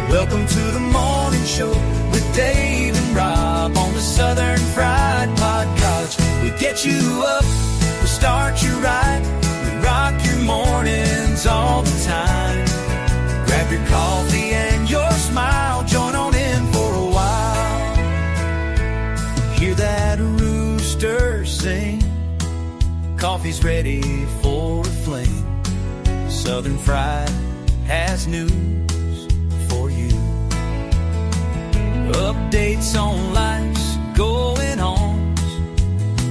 Welcome to the morning show with Dave and Rob on the Southern Fried Podcast. We get you up, we start you right, we rock your mornings all the time. Grab your coffee and your smile, join on in for a while. Hear that rooster sing, coffee's ready for a fling. Southern Fried has news for you. Updates on life's going on,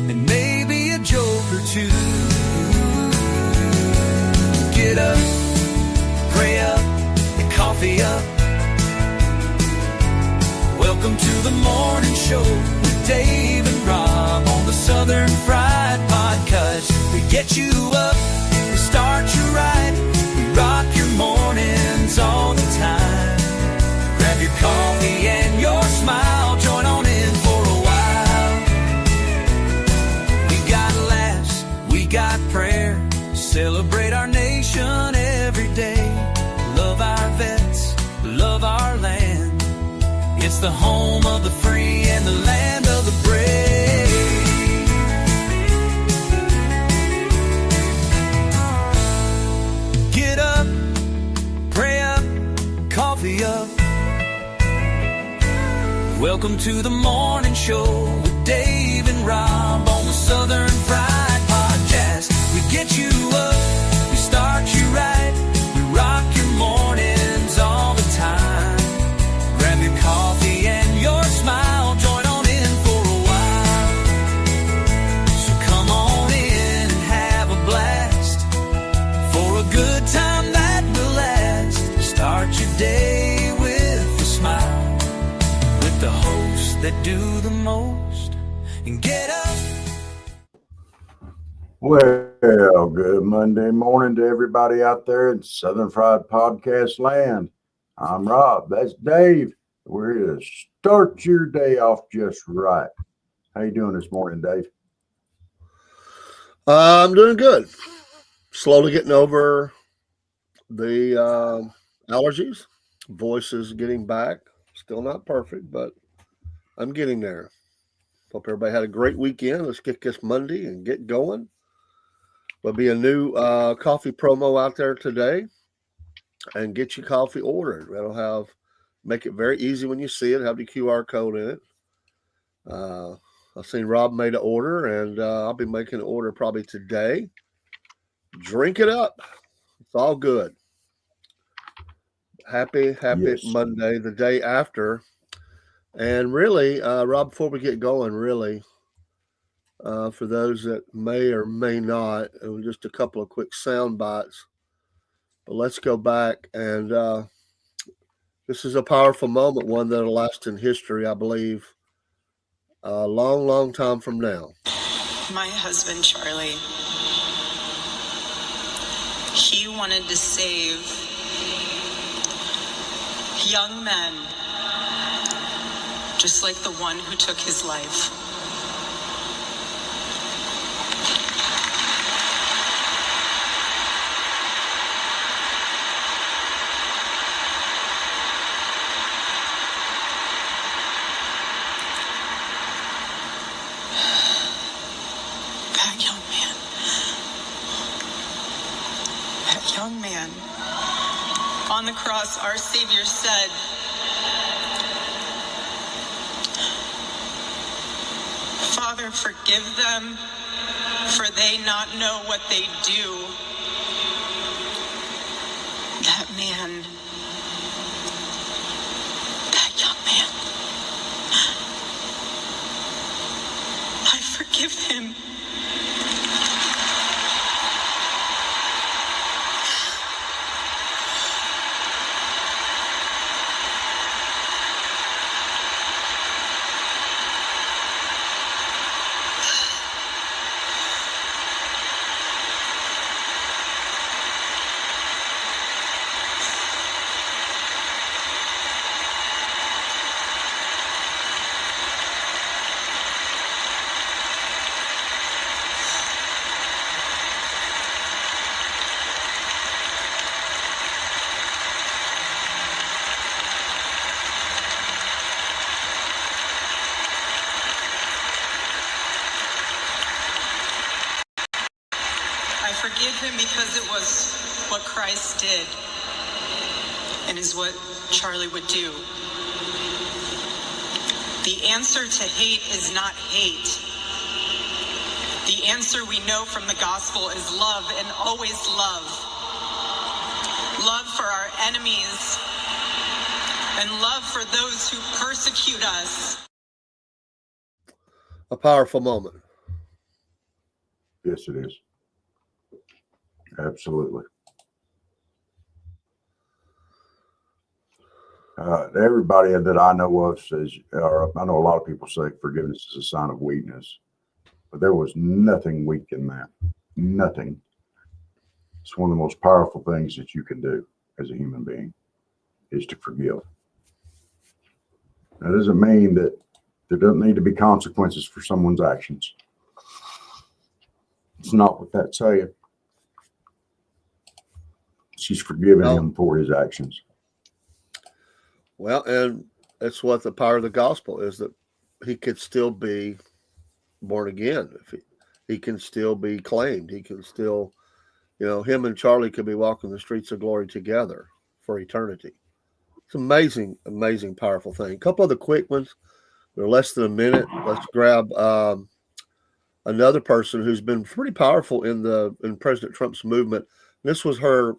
and maybe a joke or two. Get up, pray up, and coffee up. Welcome to the morning show with Dave and Rob on the Southern Fried Podcast. We get you up, we start you right, we rock your mornings all the time. Grab your coffee and your smile, join on in for a while. We got laughs, we got prayer, celebrate our nation every day. Love our vets, love our land. It's the home of the free and the land of the brave. Get up, pray up, coffee up. Welcome to the morning show with Dave and Rob on the Southern Fried Podcast. We get you up, we start you right, we rock your mornings all the time. Grab your coffee and your smile, join on in for a while. So come on in and have a blast, for a good time that will last. Start your day with a smile, with the hosts that do the most, and get up. Well, good Monday morning to everybody out there in Southern Fried Podcast land. I'm Rob. That's Dave. We're here to start your day off just right. How you doing this morning, Dave? I'm doing good. Slowly getting over the allergies. Voice is getting back. Still not perfect, but I'm getting there. Hope everybody had a great weekend. Let's get this Monday and get going. There'll be a new coffee promo out there today, and get your coffee ordered. That'll make it very easy when you see it. Have the QR code in it. I've seen Rob made an order, and I'll be making an order probably today. Drink it up. It's all good. Happy yes. Monday, the day after. And really, Rob, before we get going, really, for those that may or may not, just a couple of quick sound bites. But let's go back, and this is a powerful moment, one that'll last in history, I believe, a long, long time from now. My husband, Charlie, he wanted to save young men, just like the one who took his life. Young man, on the cross, our Savior said, "Father, forgive them, for they not know what they do." That man, that young man, I forgive him. him because it was what Christ did and is what Charlie would do. The answer to hate is not hate. The answer we know from the gospel is love, and always love. Love for our enemies and love for those who persecute us. A powerful moment. Yes, it is. Absolutely. Everybody that I know of says, or I know a lot of people say forgiveness is a sign of weakness, but there was nothing weak in that. Nothing. It's one of the most powerful things that you can do as a human being is to forgive. That doesn't mean that there doesn't need to be consequences for someone's actions. It's not what that's saying. She's forgiven him for his actions. Well, and that's what the power of the gospel is, that he could still be born again. If he can still be claimed. He can still, him and Charlie could be walking the streets of glory together for eternity. It's amazing, amazing, powerful thing. A couple of the quick ones. They're less than a minute. Let's grab another person who's been pretty powerful in President Trump's movement. This was her.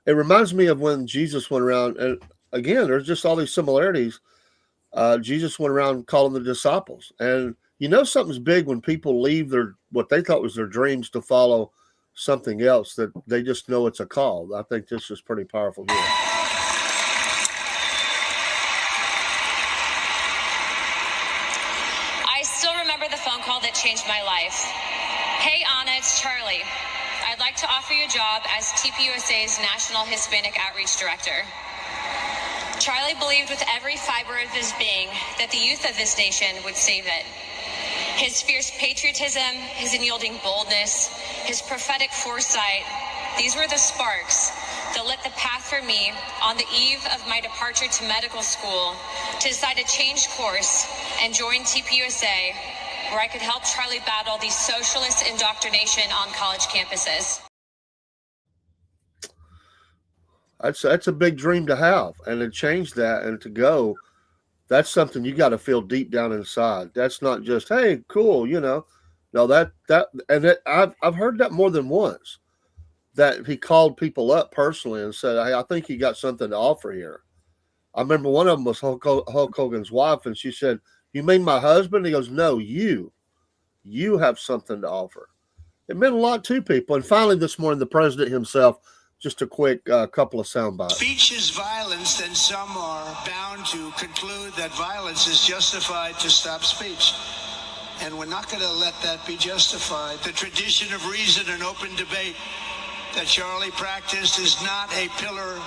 It reminds me of when Jesus went around, and again, there's just all these similarities. Jesus went around calling the disciples, and something's big when people leave what they thought was their dreams to follow something else, that they just know it's a call. I think this is pretty powerful here. I still remember the phone call that changed my life. Hey, Anna, it's Charlie. I'd like to offer you a job as TPUSA's National Hispanic Outreach Director. Charlie believed with every fiber of his being that the youth of this nation would save it. His fierce patriotism, his unyielding boldness, his prophetic foresight, these were the sparks that lit the path for me on the eve of my departure to medical school to decide to change course and join TPUSA, where I could help Charlie battle the socialist indoctrination on college campuses. That's a big dream to have, and to change that and to go, that's something you got to feel deep down inside. That's not just, hey, cool, No, I've heard that more than once, that he called people up personally and said, hey, I think you got something to offer here. I remember one of them was Hulk Hogan's wife, and she said, you mean my husband? He goes, no, you have something to offer. It meant a lot to people. And finally, this morning, the president himself, just a quick couple of sound bites. Speech is violence, then some are bound to conclude that violence is justified to stop speech. And we're not going to let that be justified. The tradition of reason and open debate that Charlie practiced is not a pillar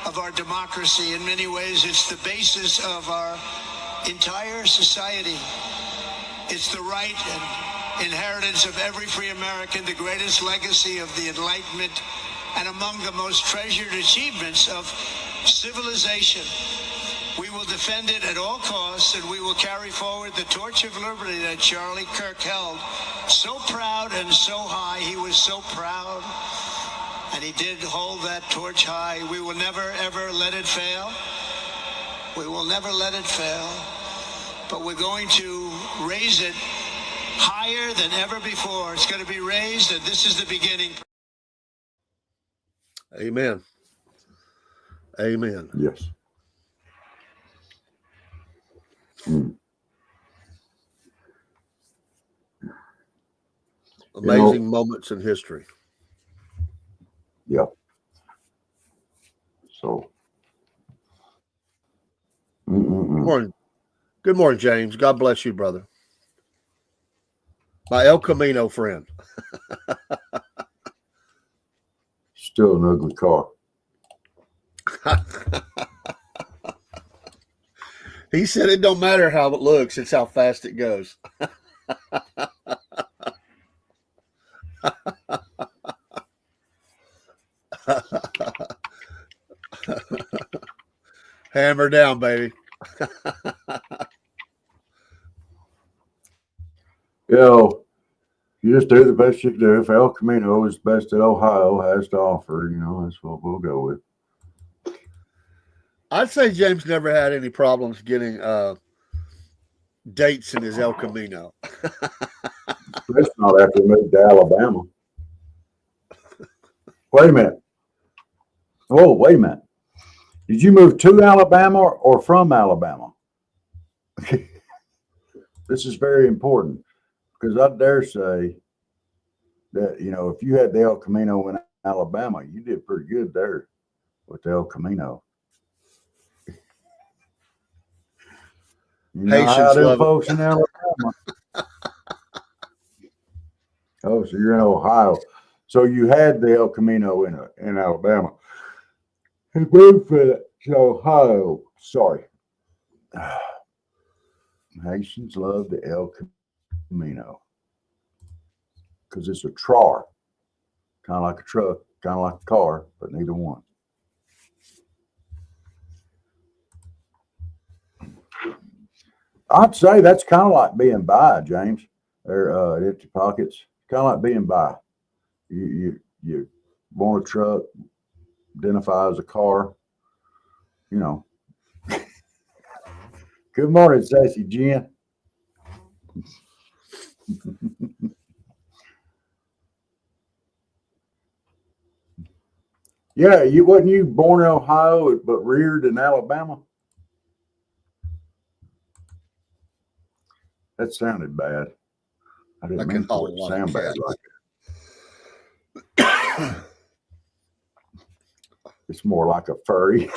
of our democracy. In many ways, it's the basis of our entire society. It's the right and inheritance of every free American, the greatest legacy of the Enlightenment, and among the most treasured achievements of civilization. We will defend it at all costs, and we will carry forward the torch of liberty that Charlie Kirk held so proud and so high. He was so proud, and he did hold that torch high. We will never, ever let it fail. We will never let it fail, but we're going to raise it higher than ever before. It's going to be raised, and this is the beginning. Amen. Amen. Yes. Amazing moments in history. Yep. So. Good morning, James. God bless you, brother. My El Camino friend. Still an ugly car. He said it don't matter how it looks, it's how fast it goes. Hammer down, baby. You just do the best you can do. If El Camino is the best that Ohio has to offer, that's what we'll go with. I'd say James never had any problems getting dates in his El Camino. That's not after we moved to Alabama. Wait a minute. Oh, wait a minute. Did you move to Alabama or from Alabama? This is very important because I dare say that, if you had the El Camino in Alabama, you did pretty good there with the El Camino. You know how them folks in Alabama. Oh, so you're in Ohio. So you had the El Camino in Alabama. He moved to Ohio. Sorry. Haitians love the El Camino because it's a char, kind of like a truck, kind of like a car, but neither one. I'd say that's kind of like being bi, James. They're empty pockets. Kind of like being bi. You want a truck, identify as a car, Good morning, Sassy Jen. Yeah, wasn't you born in Ohio but reared in Alabama? That sounded bad. I didn't mean for it to sound bad like that. It's more like a furry.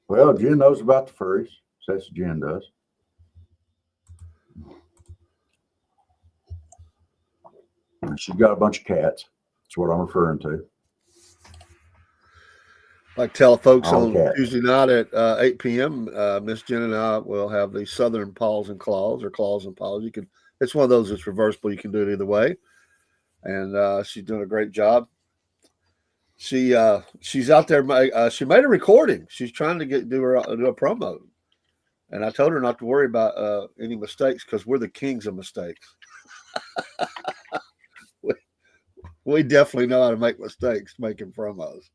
Well, Jen knows about the furries. Sassy Jen does. And she's got a bunch of cats. That's what I'm referring to. Like tell folks on Tuesday night at 8 p.m., Miss Jen and I will have the Southern Paws and Claws, or Claws and Paws. It's one of those that's reversible. You can do it either way. And she's doing a great job. She's out there. She made a recording. She's trying to do a promo, and I told her not to worry about any mistakes because we're the kings of mistakes. we definitely know how to make mistakes making promos.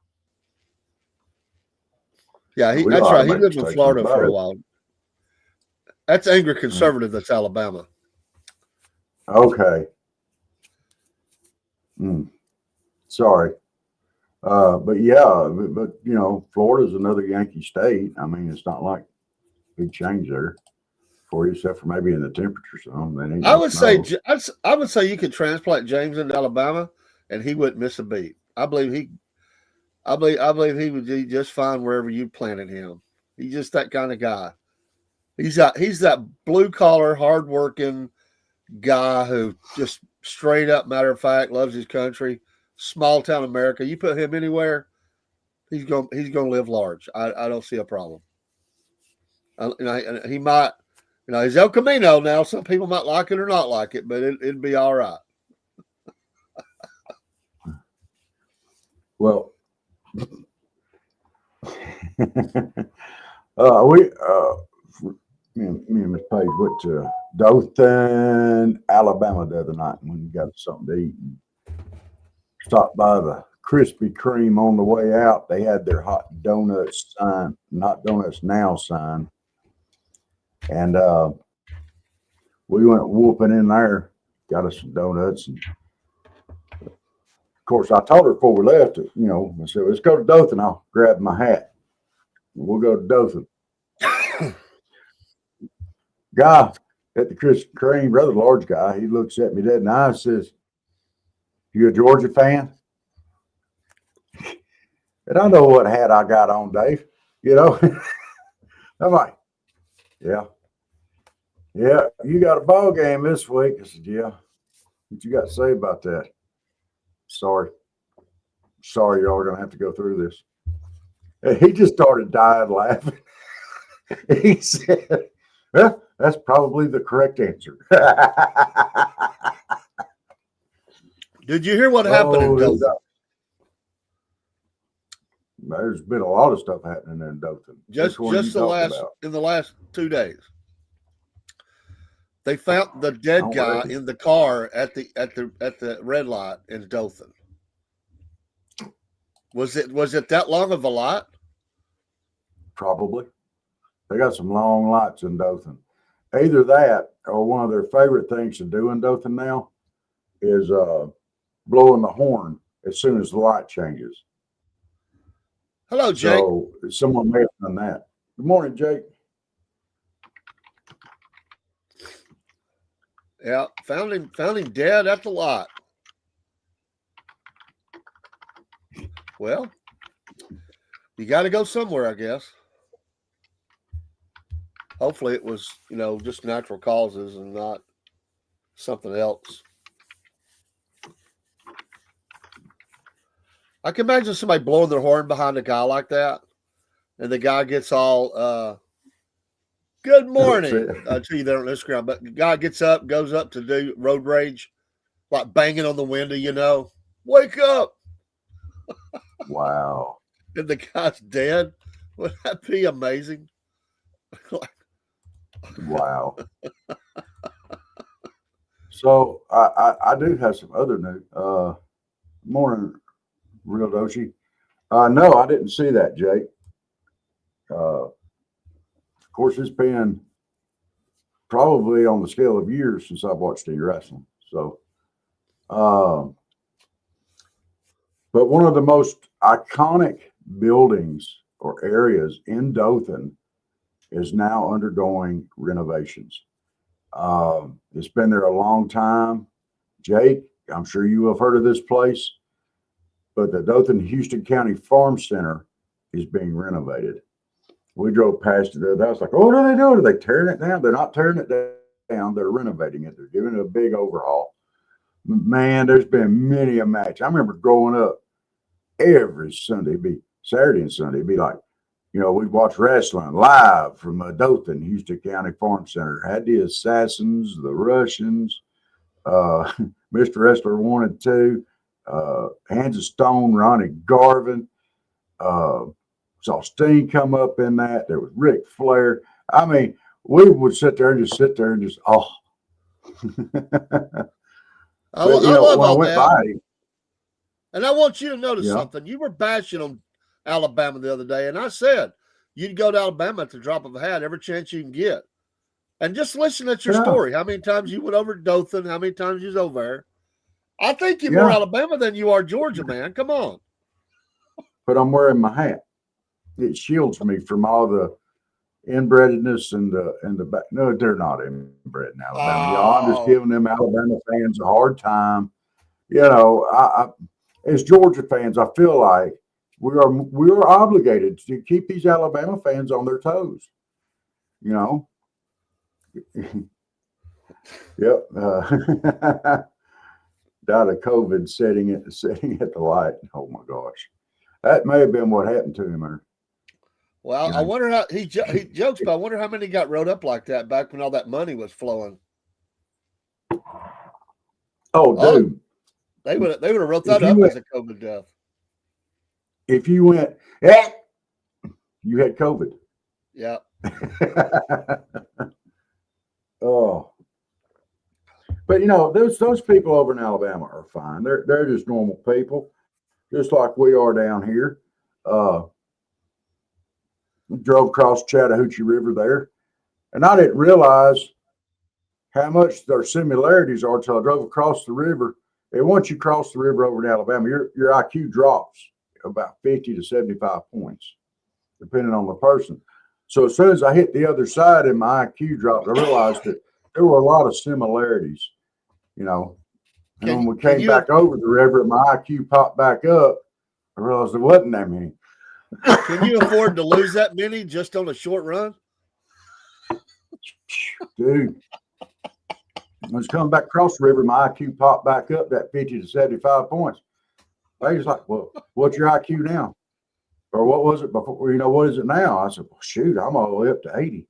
Yeah, that's right. He lived in Florida for a while. That's angry conservative. That's Alabama. Okay. Sorry. But yeah, but Florida's another Yankee state. I mean, it's not like big change there for you, except for maybe in the temperature zone. I would say you could transplant James into Alabama, and he wouldn't miss a beat. I believe he would do just fine wherever you planted him. He's just that kind of guy. He's that blue collar, hardworking guy who just straight up, matter of fact, loves his country. Small town America. You put him anywhere, he's gonna live large. I don't see a problem. He might, he's El Camino now. Some people might like it or not like it, but it'd be all right. Well, me and Miss Page went to Dothan, Alabama the other night when we got something to eat. Stopped by the Krispy Kreme on the way out. They had their hot donuts sign, not donuts now sign. And we went whooping in there, got us some donuts. And of course, I told her before we left, I said, let's go to Dothan. I'll grab my hat. We'll go to Dothan. Guy at the Krispy Kreme, rather large guy, he looks at me dead in the eye and says, "You a Georgia fan?" And I know what hat I got on, Dave. I'm like, yeah. You got a ball game this week. I said, yeah. What you got to say about that? Sorry, y'all are gonna have to go through this. And he just started dying laughing. He said, "Well, that's probably the correct answer." Did you hear what happened in Dothan? There's been a lot of stuff happening in Dothan. In the last 2 days. They found the dead guy in the car at the red light in Dothan. Was it that long of a light? Probably. They got some long lights in Dothan. Either that or one of their favorite things to do in Dothan now is blowing the horn as soon as the light changes. Hello, Jake. So someone may have done that. Good morning, Jake. Yeah, found him dead at the lot. Well, you got to go somewhere, I guess. Hopefully it was, just natural causes and not something else. I can imagine somebody blowing their horn behind a guy like that, and the guy gets all, good morning to you there on Instagram. But the guy gets up, goes up to do road rage, like banging on the window, wake up. Wow. And the guy's dead. Would that be amazing? Wow. So I do have some other news. Morning, Real Doshi. No, I didn't see that, Jake. Of course, it's been probably on the scale of years since I've watched any wrestling. So, but one of the most iconic buildings or areas in Dothan is now undergoing renovations. It's been there a long time. Jake, I'm sure you have heard of this place, but the Dothan Houston County Farm Center is being renovated. We drove past it. I was like, oh, what are they doing? Are they tearing it down? They're not tearing it down. They're renovating it. They're giving it a big overhaul. Man, there's been many a match. I remember growing up every Sunday, Saturday and Sunday, it'd be like, we'd watch wrestling live from Dothan, Houston County Farm Center. Had the Assassins, the Russians, Mr. Wrestler 1 and 2, Hands of Stone, Ronnie Garvin. Saw Steen come up in that. There was Ric Flair. I mean, we would sit there and just, oh. I love all that. By, and I want you to notice something. You were bashing on Alabama the other day, and I said you'd go to Alabama at the drop of a hat every chance you can get. And just listen at your story. How many times you went over to Dothan? How many times you was over there? I think you're more Alabama than you are Georgia, man. Come on. But I'm wearing my hat. It shields me from all the inbredness and the back. No, they're not inbred in Alabama. Y'all, I'm just giving them Alabama fans a hard time. I as Georgia fans, I feel like we are obligated to keep these Alabama fans on their toes. Yep. Died of COVID sitting at the light. Oh my gosh, that may have been what happened to him. Well, I wonder how he jokes, but I wonder how many got wrote up like that back when all that money was flowing. Oh, dude, they would have wrote that up as a COVID death. If you went, you had COVID. Yeah. Oh, but those people over in Alabama are fine. They're just normal people, just like we are down here. Drove across Chattahoochee River there, and I didn't realize how much their similarities are until I drove across the river. And once you cross the river over in Alabama, your IQ drops about 50 to 75 points, depending on the person. So as soon as I hit the other side and my IQ dropped, I realized that there were a lot of similarities, And when we came back over the river and my IQ popped back up, I realized there wasn't that many. Can you afford to lose that many just on a short run? Dude, I was coming back across the river, my IQ popped back up that 50 to 75 points. I was like, well, what's your IQ now? Or what was it before? What is it now? I said, well, shoot, I'm all the way up to 80.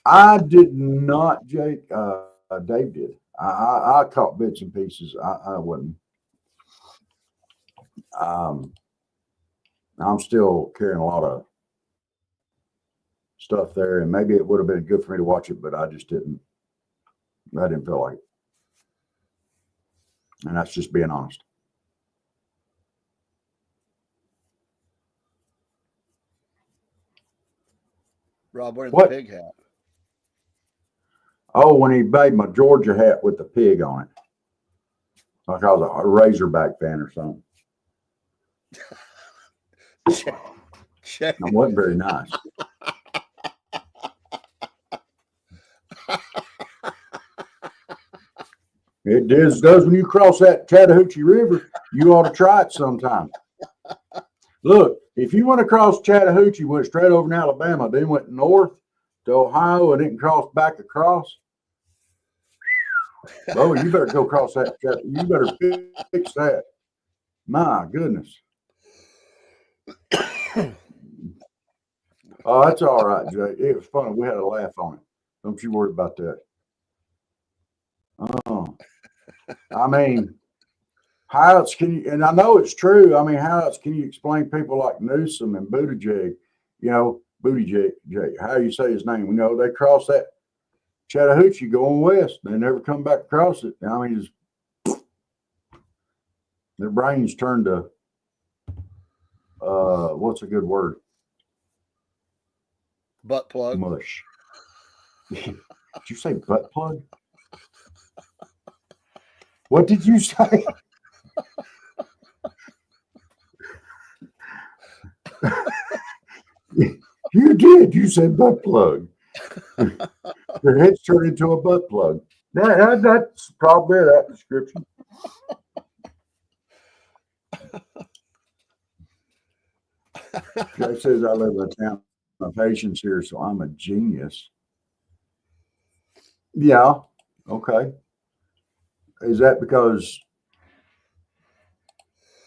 I did not, Jake. Dave did. I caught bits and pieces. I wasn't. I'm still carrying a lot of stuff there, and maybe it would have been good for me to watch it, but I just didn't. I didn't feel like it, and that's just being honest. Rob, wearing What? the pig hat. Oh, when he made my Georgia hat with the pig on it, like I was a Razorback fan or something. Check. It wasn't very nice. It does when you cross that Chattahoochee River. You ought to try it sometime. Look, if you went across Chattahoochee, went straight over in Alabama, then went north to Ohio and then crossed back across. Oh, you better go cross that. You better fix that. My goodness. Oh, that's all right, Jay. It was funny. We had a laugh on it. Don't you worry about that. Oh, I mean, how else can you? And I know it's true. I mean, how else can you explain people like Newsom and Buttigieg? You know, Buttigieg, how you say his name? You know, they cross that Chattahoochee going west. They never come back across it. I mean, their brains turn to what's a good word? Butt plug. Mush. Did you say butt plug? What did you say? You did. You said butt plug. Their heads turned into a butt plug. That's probably that description. Jay says I live in a town of patience here, so I'm a genius. Yeah. Okay. Is that because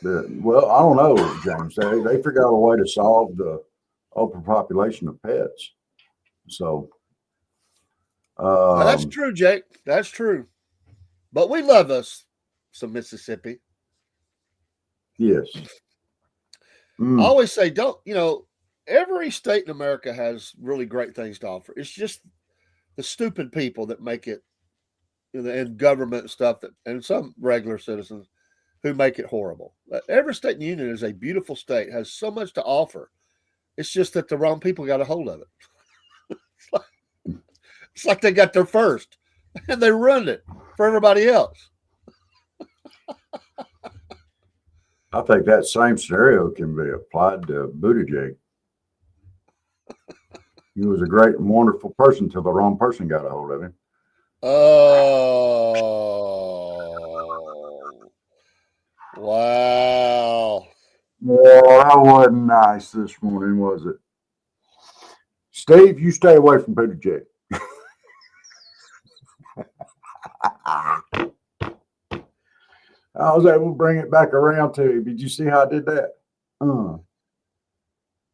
well, I don't know, James. They figured out a way to solve the overpopulation of pets. So That's true, Jake. That's true. But we love us some Mississippi. Yes. I always say, every state in America has really great things to offer. It's just the stupid people that make it, and government stuff and some regular citizens who make it horrible. Every state in the union is a beautiful state, has so much to offer. It's just that the wrong people got a hold of it. It's like they got there first and they ruined it for everybody else. I think that same scenario can be applied to Buttigieg. He was a great and wonderful person till the wrong person got a hold of him. Oh, wow. Well, that wasn't nice this morning, was it? Steve, you stay away from Buttigieg. I was able to bring it back around to you. Did you see how I did that?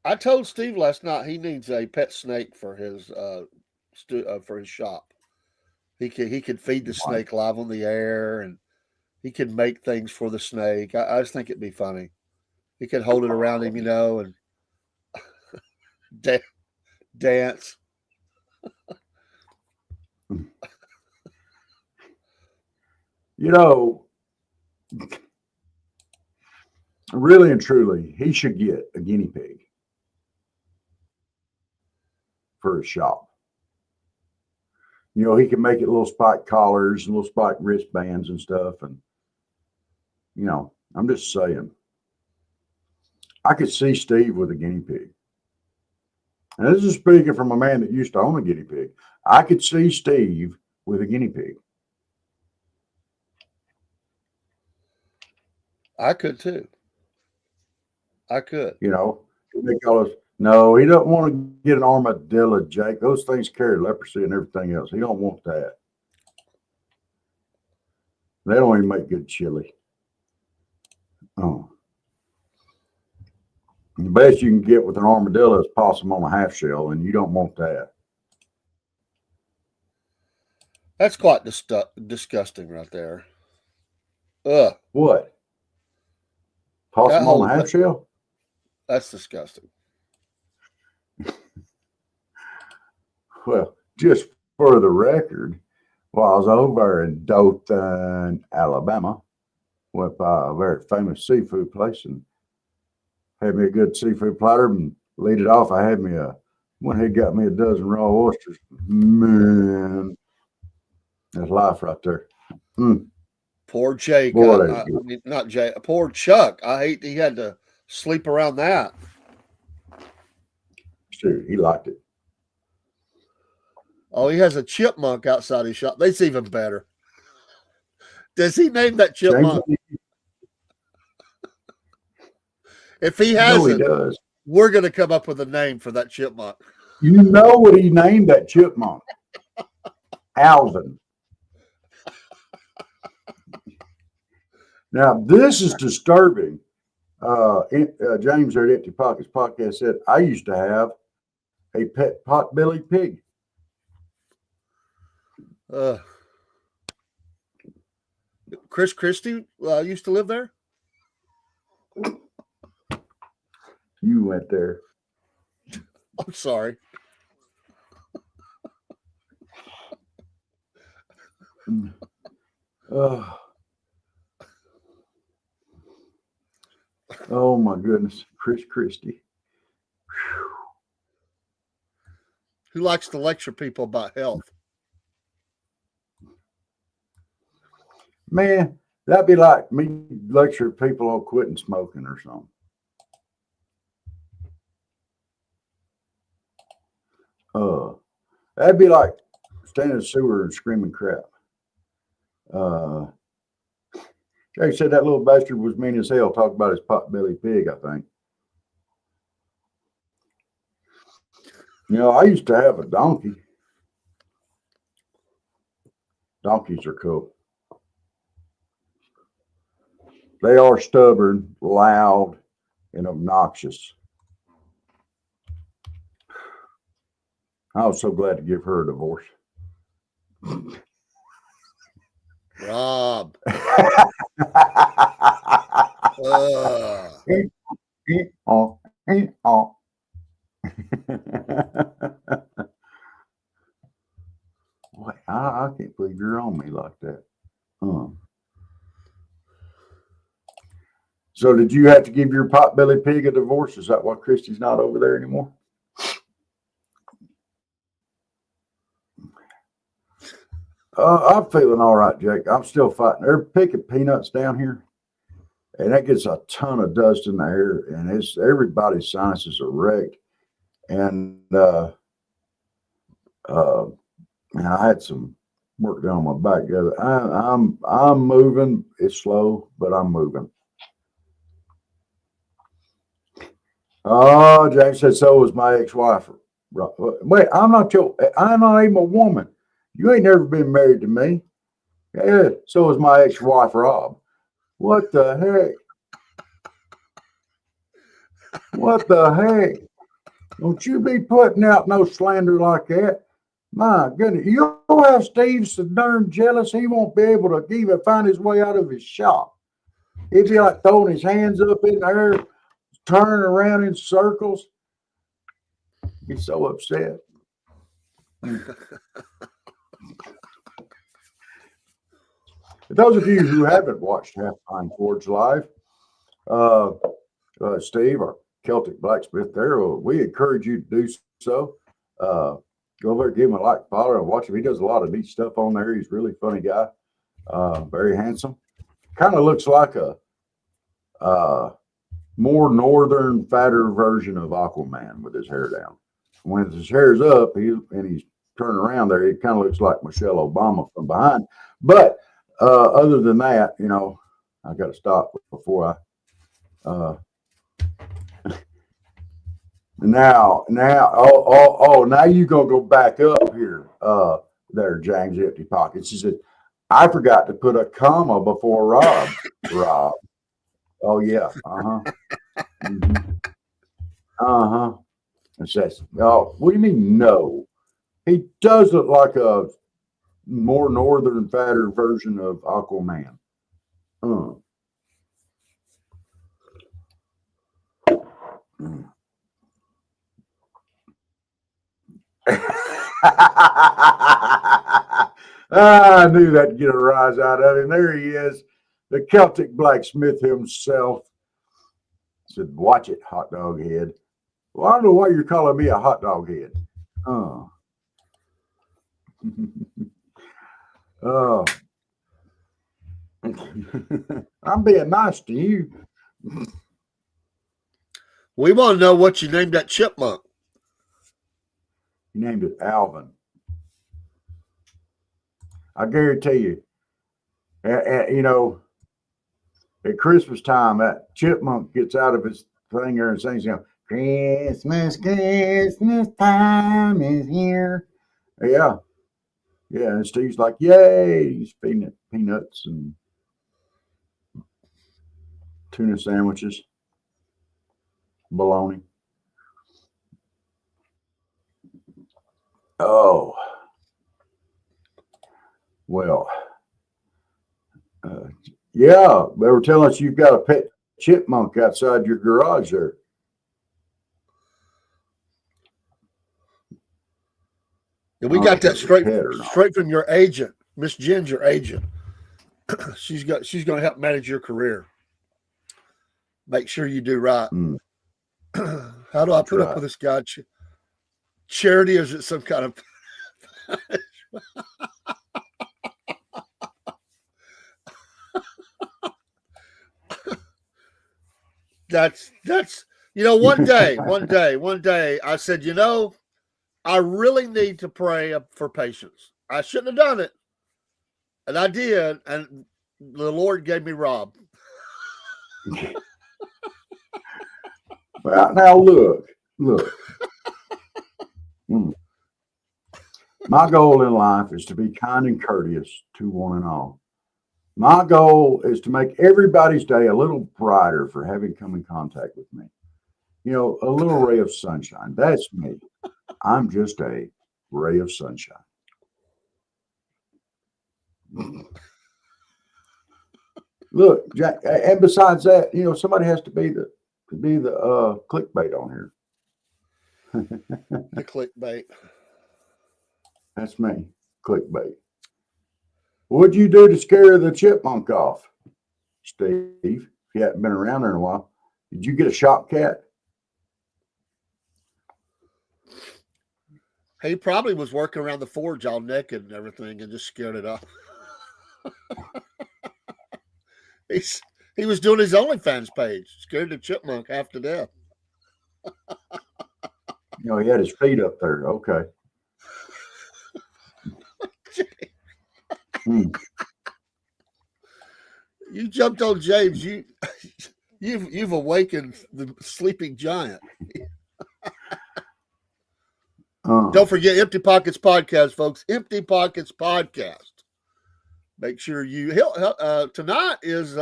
I told Steve last night he needs a pet snake for his shop. He could feed the snake live on the air, and he could make things for the snake. I just think it'd be funny. He could hold it around him, and dance. Really and truly, he should get a guinea pig for his shop. He can make it little spike collars and little spike wristbands and stuff. And, I'm just saying, I could see Steve with a guinea pig. And this is speaking from a man that used to own a guinea pig. I could see Steve with a guinea pig. I could too. I could. They call us. No, he doesn't want to get an armadillo, Jake. Those things carry leprosy and everything else. He don't want that. They don't even make good chili. Oh. The best you can get with an armadillo is possum on a half shell, and you don't want that. That's quite disgusting right there. Ugh. What? Possum on a half shell? That's disgusting. Well, just for the record, while I was over in Dothan, Alabama, went by a very famous seafood place and had me a good seafood platter and laid it off. I had me one head got me a dozen raw oysters. Man, that's life right there. Poor Jake. Boy, I mean, not Jake. Poor Chuck. I hate he had to sleep around that. Sure, he liked it. Oh, he has a chipmunk outside his shop. That's even better. Does he name that chipmunk? If he hasn't, he does. We're going to come up with a name for that chipmunk. You know what he named that chipmunk? Alvin. Now, this is disturbing. James at Empty Pockets podcast said, I used to have a pet pot-bellied pig. Chris Christie used to live there? You went there. I'm sorry. Oh my goodness, Chris Christie. Who likes to lecture people about health? Man, that'd be like me lecture people on quitting smoking or something. That'd be like standing in the sewer and screaming crap. Jay said that little bastard was mean as hell. Talk about his pot-bellied pig, I think. You know, I used to have a donkey. Donkeys are cool. They are stubborn, loud, and obnoxious. I was so glad to give her a divorce. Rob. Boy, I can't believe you're on me like that. So did you have to give your pot-bellied pig a divorce? Is that why Christy's not over there anymore? I'm feeling all right, Jake. I'm still fighting. They're picking peanuts down here, and that gets a ton of dust in the air, and it's everybody's sinuses are wrecked. And man, I had some work done on my back the other. I'm moving. It's slow, but I'm moving. Oh, James said so was my ex-wife. Wait, I'm not even a woman. You ain't never been married to me. Yeah, so was my ex-wife, Rob. What the heck? What the heck? Don't you be putting out no slander like that. My goodness, you'll have Steve so darn jealous he won't be able to even find his way out of his shop. He'd be like throwing his hands up in the air, turning around in circles. He's so upset. For those of you who haven't watched Half Pine Forge live, Steve, our Celtic blacksmith there, we encourage you to do so. Go over, give him a like, follow, and watch him. He does a lot of neat stuff on there. He's a really funny guy, very handsome. Kind of looks like a more northern, fatter version of Aquaman with his hair down. When his hair's up, he's turning around there, it kind of looks like Michelle Obama from behind. But other than that, you know, I got to stop before I. Now you gonna go back up here, there, James Empty Pockets. He said, I forgot to put a comma before Rob. Rob. Oh yeah. It says, oh, what do you mean no? He does look like a more northern, fatter version of Aquaman. I knew that'd get a rise out of him. There he is, the Celtic blacksmith himself. Said, watch it, hot dog head. Well, I don't know why you're calling me a hot dog head. Oh. Oh. I'm being nice to you. We want to know what you named that chipmunk. You named it Alvin. I guarantee you, you know, at Christmas time, that chipmunk gets out of his thing there and sings, you know, Christmas, Christmas time is here. Yeah. Yeah. And Steve's like, yay. He's feeding it peanuts and tuna sandwiches, bologna. Oh. Well, yeah, they were telling us you've got a pet chipmunk outside your garage there. And we got that straight from your agent, Miss Jen's your agent. she's going to help manage your career. Make sure you do right. How do I put up with this guy? Charity, or is it some kind of That's you know, one day I said, you know, I really need to pray for patience. I shouldn't have done it, and I did, and the Lord gave me Rob. Well, now look. My goal in life is to be kind and courteous to one and all. My goal is to make everybody's day a little brighter for having come in contact with me. You know, a little ray of sunshine. That's me. I'm just a ray of sunshine. Look, Jack, and besides that, you know, somebody has to be the clickbait on here. The clickbait. That's me. Clickbait. What'd you do to scare the chipmunk off, Steve? If you hadn't been around there in a while, did you get a shop cat? He probably was working around the forge all naked and everything and just scared it off. He was doing his OnlyFans page, scared the chipmunk half to death. You know, he had his feet up there. Okay. You jumped on James. You've awakened the sleeping giant. Don't forget Empty Pockets Podcast, folks. Empty Pockets Podcast. Make sure you tonight is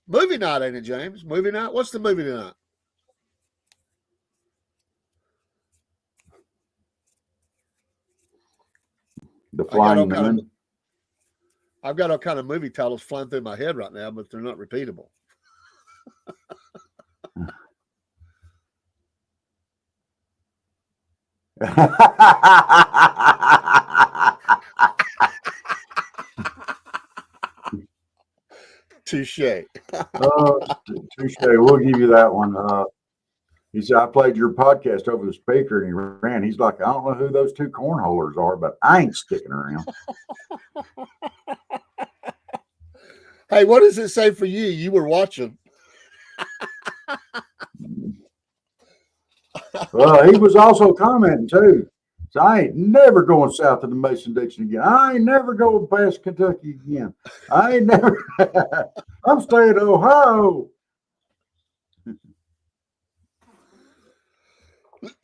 movie night, ain't it, James? Movie night? What's the movie tonight? The Flying Nun. I've got all kind of movie titles flying through my head right now, but they're not repeatable. Touche. Touche. We'll give you that one. He said, I played your podcast over the speaker, and he ran. He's like, I don't know who those two cornholers are, but I ain't sticking around. Hey, what does it say for you? You were watching. Well, he was also commenting, too. So I ain't never going south of the Mason-Dixon again. I ain't never going past Kentucky again. I ain't never. I'm staying in Ohio.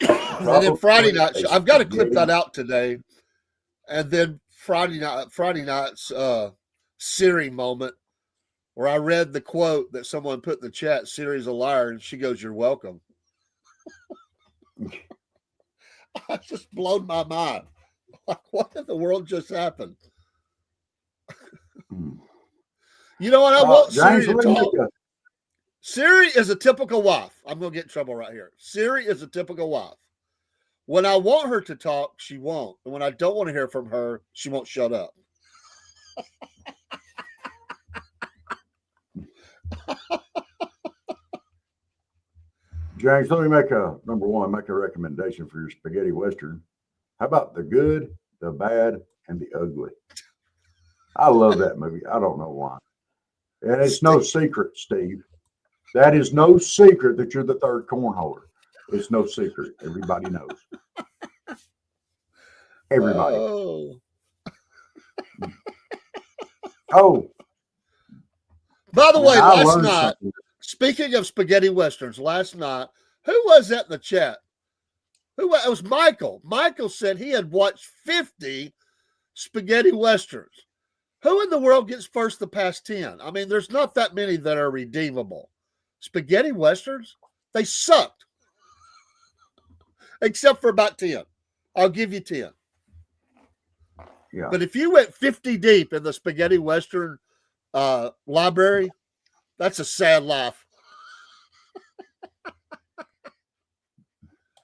And then Friday night, I've got to clip that out today. And then Friday night's Siri moment, where I read the quote that someone put in the chat, Siri's a liar, and she goes, you're welcome. I just blown my mind. Like, what in the world just happened? You know what? I want Siri to talk. Siri is a typical wife. I'm going to get in trouble right here. Siri is a typical wife. When I want her to talk, she won't. And when I don't want to hear from her, she won't shut up. James, let me make a recommendation for your spaghetti western. How about The Good, the Bad, and the Ugly? I love that movie. I don't know why. And it's no secret, Steve. That is no secret that you're the third cornholer. It's no secret. Everybody knows. Everybody. Oh. By the way, last night, speaking of spaghetti westerns, last night, who was that in the chat? It was Michael. Michael said he had watched 50 spaghetti westerns. Who in the world gets first the past 10? I mean, there's not that many that are redeemable. Spaghetti westerns, they sucked. Except for about 10. I'll give you 10. Yeah. But if you went 50 deep in the spaghetti western library, that's a sad life.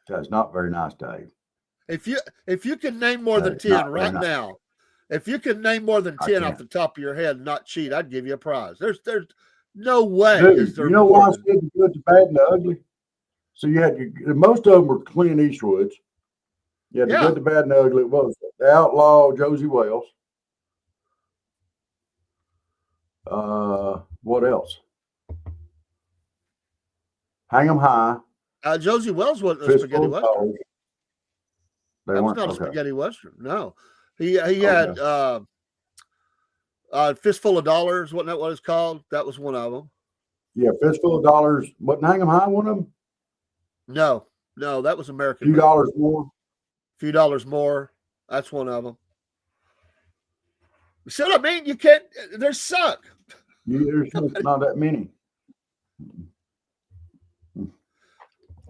That's not very nice, Dave. If you can name more than 10 right now, if you can name more than 10 off the top of your head and not cheat, I'd give you a prize. There's no way. Dude, you know why I said the good, the bad, and the ugly? So you had most of them were Clint Eastwood's. You had the good, the bad, and the ugly. What was it? The Outlaw, Josie Wells. What else? Hang 'em High. Josie Wells wasn't a spaghetti western. That was not a spaghetti western. No, he had Fistful of Dollars. Wasn't that what it's called? That was one of them. Yeah, Fistful of Dollars. Wasn't Hang 'em High one of them? No, that was American. Few dollars more. Few dollars more. That's one of them. See what I mean? You can't. They suck. There's not that many.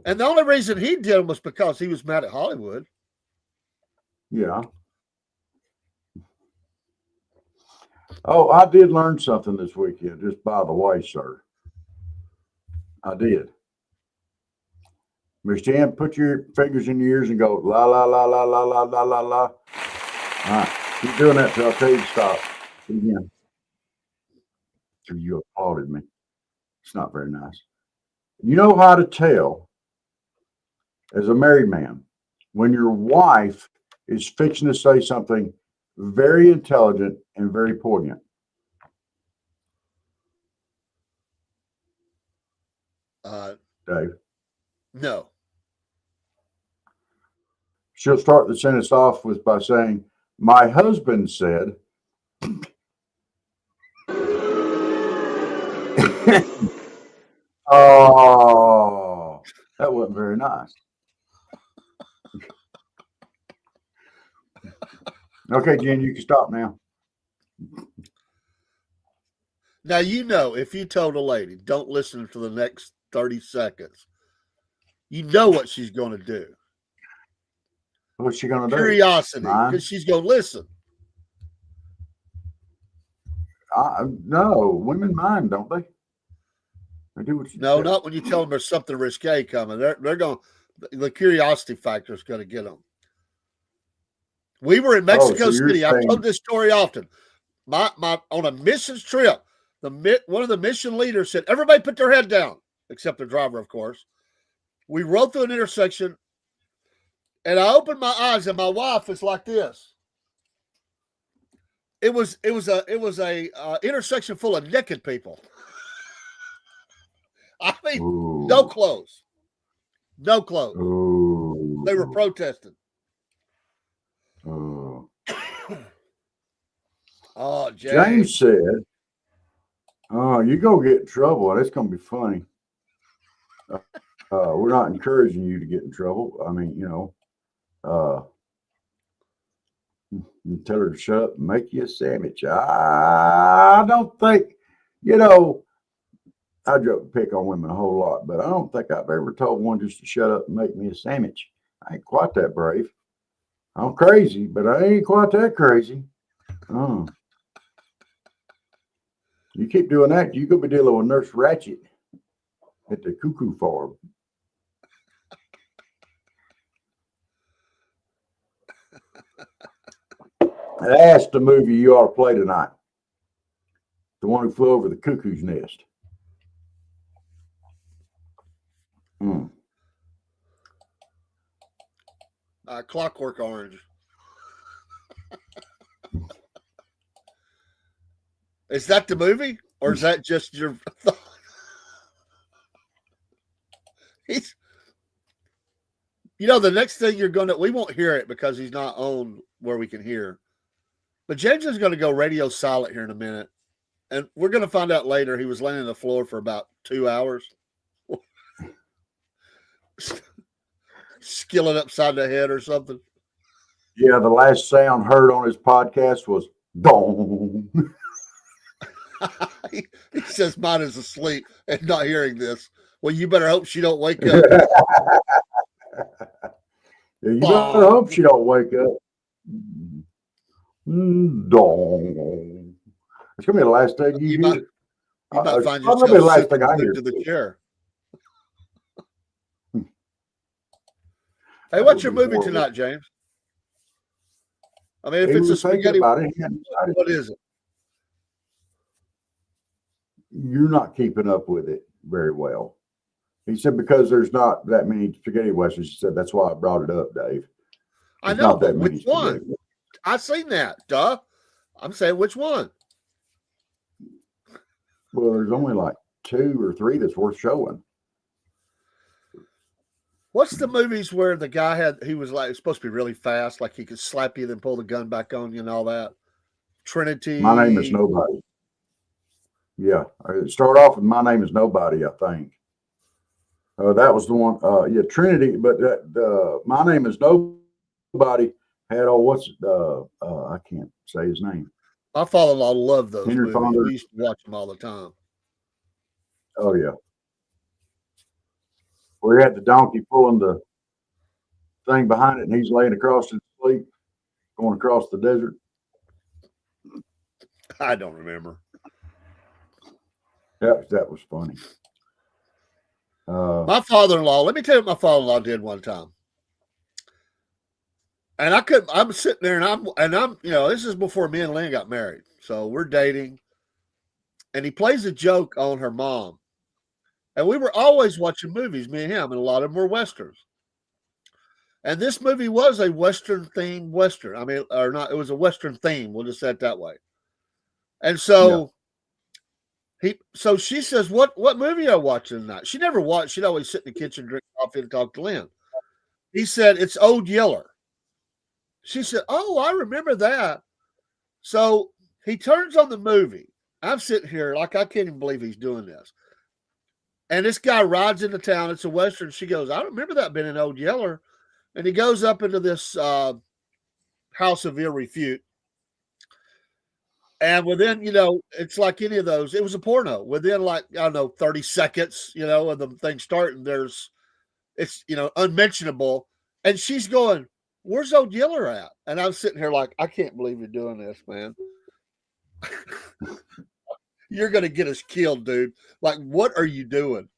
And the only reason he did them was because he was mad at Hollywood. Yeah. Oh, I did learn something this weekend, just by the way, sir. I did. Miss Jan, put your fingers in your ears and go la la la la la la la la la. All right. Keep doing that till I tell you to stop. Again. So you applauded me. It's not very nice. You know how to tell, as a married man, when your wife is fixing to say something very intelligent and very poignant? Dave? No. She'll start the sentence off by saying, "My husband said." Oh, that wasn't very nice. Okay, Jen, you can stop now. Now, if you told a lady, don't listen for the next 30 seconds, you know what she's going to do. What's she going to do? Curiosity, because she's going to listen. No, women mind, don't they? They do what you say. Not when you tell them there's something risque coming. They're going. The curiosity factor is going to get them. We were in Mexico City. I've told this story often. My on a missions trip, one of the mission leaders said, "Everybody put their head down," except the driver, of course. We rode through an intersection, and I opened my eyes, and my wife is like this. It was a intersection full of naked people. I mean, Ooh. no clothes. No clothes. Ooh. They were protesting. Ooh. Oh, James said, "Oh, you're going to get in trouble. It's going to be funny. We're not encouraging you to get in trouble. I mean, you tell her to shut up and make you a sandwich." I don't think, I joke and pick on women a whole lot, but I don't think I've ever told one just to shut up and make me a sandwich. I ain't quite that brave. I'm crazy, but I ain't quite that crazy. Oh. You keep doing that, you're going to be dealing with Nurse Ratchet at the cuckoo farm. That's the movie you ought to play tonight. The one who flew over the cuckoo's nest. Clockwork Orange. Is that the movie, or is that just your thought? The next thing we won't hear it because he's not on where we can hear. But James is going to go radio silent here in a minute. And we're going to find out later he was laying on the floor for about 2 hours. Skilling upside the head or something. Yeah, the last sound heard on his podcast was dong. He says mine is asleep and not hearing this. Well, you better hope she don't wake up. You better hope she don't wake up. Dong. It's gonna be the last thing you hear. You might find yourself the last thing I hear. To the chair. Hey, what's your movie tonight, James? I mean, if it's a spaghetti, what is it? You're not keeping up with it very well. He said because there's not that many spaghetti westerns. He said that's why I brought it up, Dave. I know, but which one? I've seen that. Duh. I'm saying which one? Well, there's only like 2 or 3 that's worth showing. What's the movies where the guy he was supposed to be really fast, like he could slap you, then pull the gun back on you and all that? Trinity. My Name is Nobody. Yeah. It started off with My Name is Nobody, I think. That was the one. Yeah, Trinity, but My Name is Nobody had I can't say his name. My father-in-law loved those Henry movies. Fonda. We used to watch them all the time. Oh yeah. Where he had the donkey pulling the thing behind it, and he's laying across his sleep, going across the desert. I don't remember. That was funny. My father-in-law, let me tell you what my father-in-law did one time. And I'm sitting there and I'm, this is before me and Lynn got married. So we're dating. And he plays a joke on her mom. And we were always watching movies, me and him, and a lot of them were Westerns. And this movie was a Western-themed Western. I mean, or not, it was a Western theme. We'll just say it that way. And so so she says, what movie are you watching tonight? She never watched. She'd always sit in the kitchen, drink coffee, and talk to Lynn. He said, it's Old Yeller. She said, oh, I remember that. So he turns on the movie. I'm sitting here like I can't even believe he's doing this. And this guy rides into town. It's a Western. She goes, I remember that being an Old Yeller. And he goes up into this house of ill repute. And within, it's like any of those. It was a porno. Within 30 seconds, of the thing starting, it's unmentionable. And she's going, where's Old Yeller at? And I'm sitting here like, I can't believe you're doing this, man. You're going to get us killed, dude. Like, what are you doing?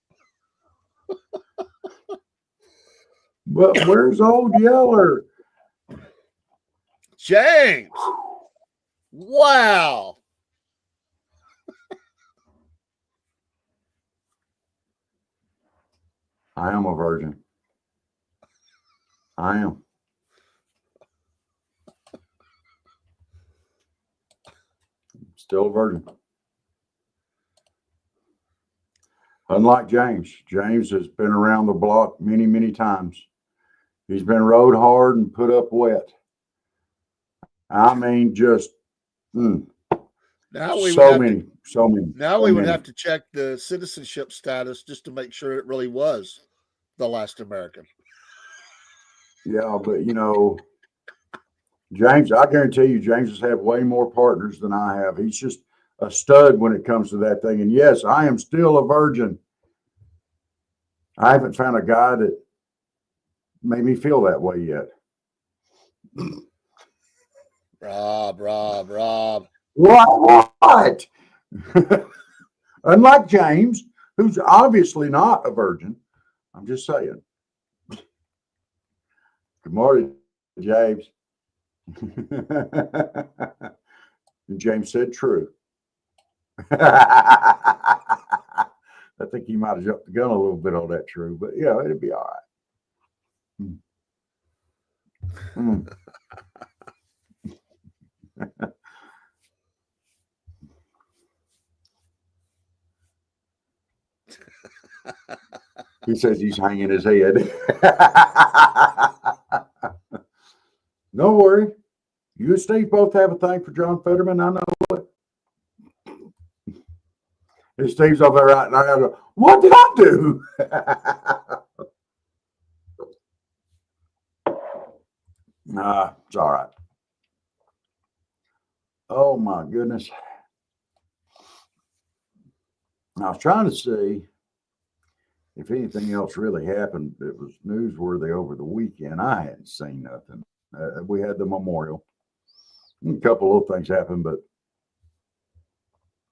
But where's Old Yeller? James. Wow. I am a virgin. I am. Still a virgin. Unlike James. James has been around the block many, many times. He's been rode hard and put up wet. I mean, just now we so many. Now we would have to check the citizenship status just to make sure it really was the last American. Yeah, but James, I guarantee you, James has had way more partners than I have. He's just a stud when it comes to that thing. And yes, I am still a virgin. I haven't found a guy that made me feel that way yet. Rob. What? Unlike James, who's obviously not a virgin. I'm just saying. Good morning, James. And James said true. I think he might have jumped the gun a little bit on that true, but yeah, it'd be all right. Mm. He says he's hanging his head. Don't worry. You and Steve both have a thing for John Fetterman. I know it. And Steve's over there right now. What did I do? Nah, it's all right. Oh my goodness. I was trying to see if anything else really happened that was newsworthy over the weekend. I hadn't seen nothing. We had the memorial. A couple of things happened, but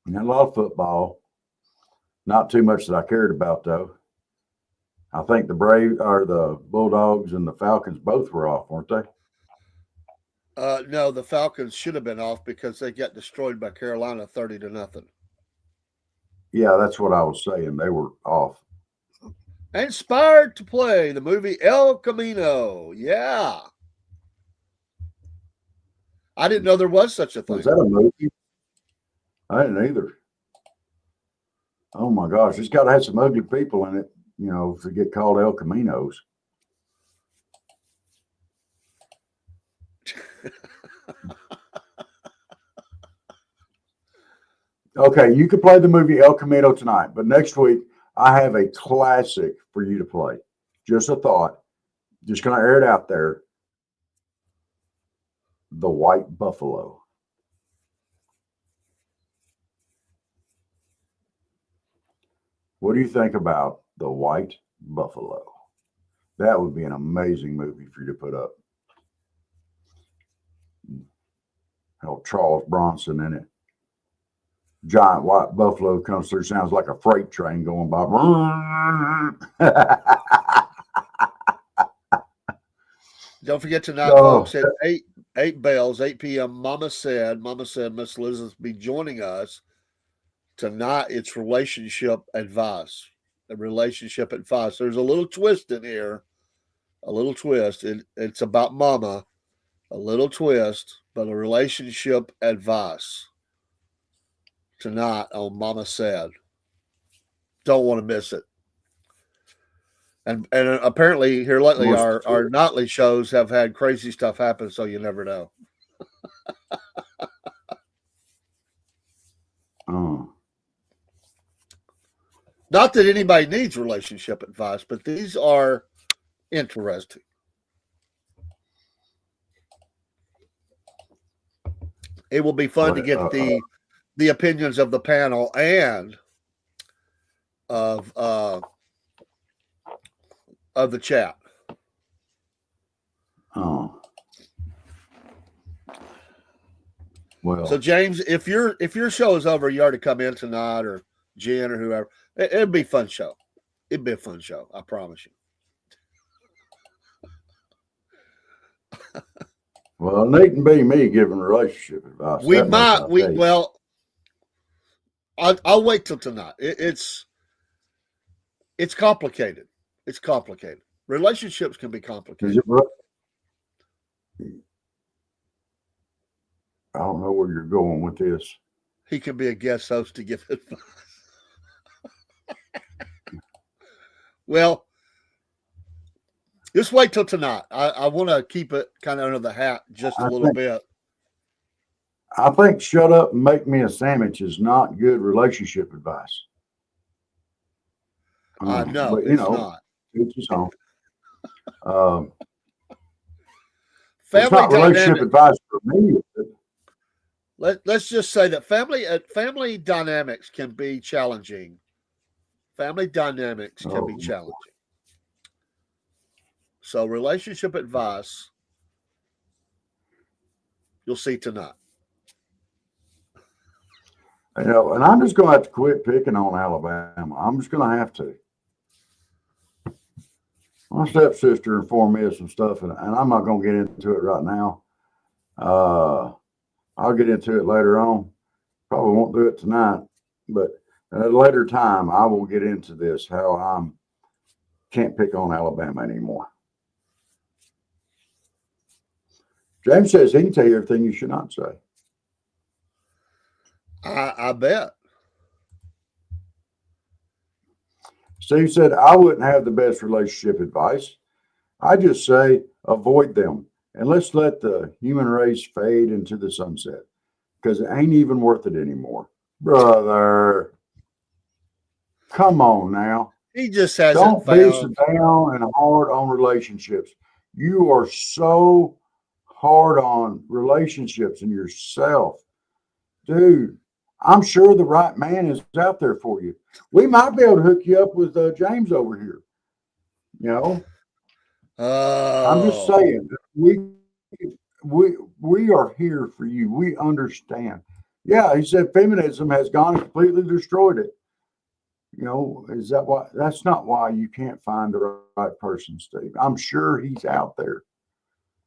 a lot of football. Not too much that I cared about, though. I think the the Bulldogs and the Falcons both were off, weren't they? No, the Falcons should have been off because they got destroyed by Carolina 30-0. Yeah, that's what I was saying. They were off. Inspired to play the movie El Camino. Yeah. I didn't know there was such a thing. Was that a movie? I didn't either. Oh my gosh, it's got to have some ugly people in it, to get called El Caminos. Okay, you can play the movie El Camino tonight, but next week I have a classic for you to play. Just a thought. Just going to air it out there. The White Buffalo. What do you think about The White Buffalo? That would be an amazing movie for you to put up. Charles Bronson in it. Giant white buffalo comes through, sounds like a freight train going by. Don't forget tonight, folks, at 8 bells, 8 p.m. Mama said Miss Liz will be joining us tonight. It's relationship advice. There's a little twist in here. A little twist. It's about Mama. A little twist, but a relationship advice tonight on Mama Said. Don't want to miss it. And apparently here lately our nightly shows have had crazy stuff happen, so you never know. Not that anybody needs relationship advice, but these are interesting. It will be fun to get the opinions of the panel and of the chat. Oh. Well. So James, if your show is over, you already come in tonight, or Jen or whoever. It'd be a fun show. It'd be a fun show. I promise you. Well, it needn't be me giving relationship advice. I'll wait till tonight. It's complicated. It's complicated. Relationships can be complicated. I don't know where you're going with this. He can be a guest host to give advice. Well, just wait till tonight. I want to keep it kind of under the hat just a little bit. I think shut up and make me a sandwich is not good relationship advice. No, but, it's not. It's his own. Family it's not relationship advice for me. Let's just say that family dynamics can be challenging. Family dynamics can be challenging. So relationship advice, you'll see tonight. And I'm just going to have to quit picking on Alabama. I'm just going to have to. My stepsister informed me of some stuff, and I'm not going to get into it right now. I'll get into it later on. Probably won't do it tonight, but at a later time, I will get into this, how I can't pick on Alabama anymore. James says he can tell you everything you should not say. I bet. Steve said, I wouldn't have the best relationship advice. I just say avoid them and let's let the human race fade into the sunset because it ain't even worth it anymore. Brother, come on now. He just hasn't Don't be so down and hard on relationships. You are so hard on relationships and yourself. Dude, I'm sure the right man is out there for you. We might be able to hook you up with James over here. You know, I'm just saying, we are here for you. We understand. Yeah, he said feminism has gone and completely destroyed it. You know, is that why? That's not why you can't find the right person, Steve. I'm sure he's out there.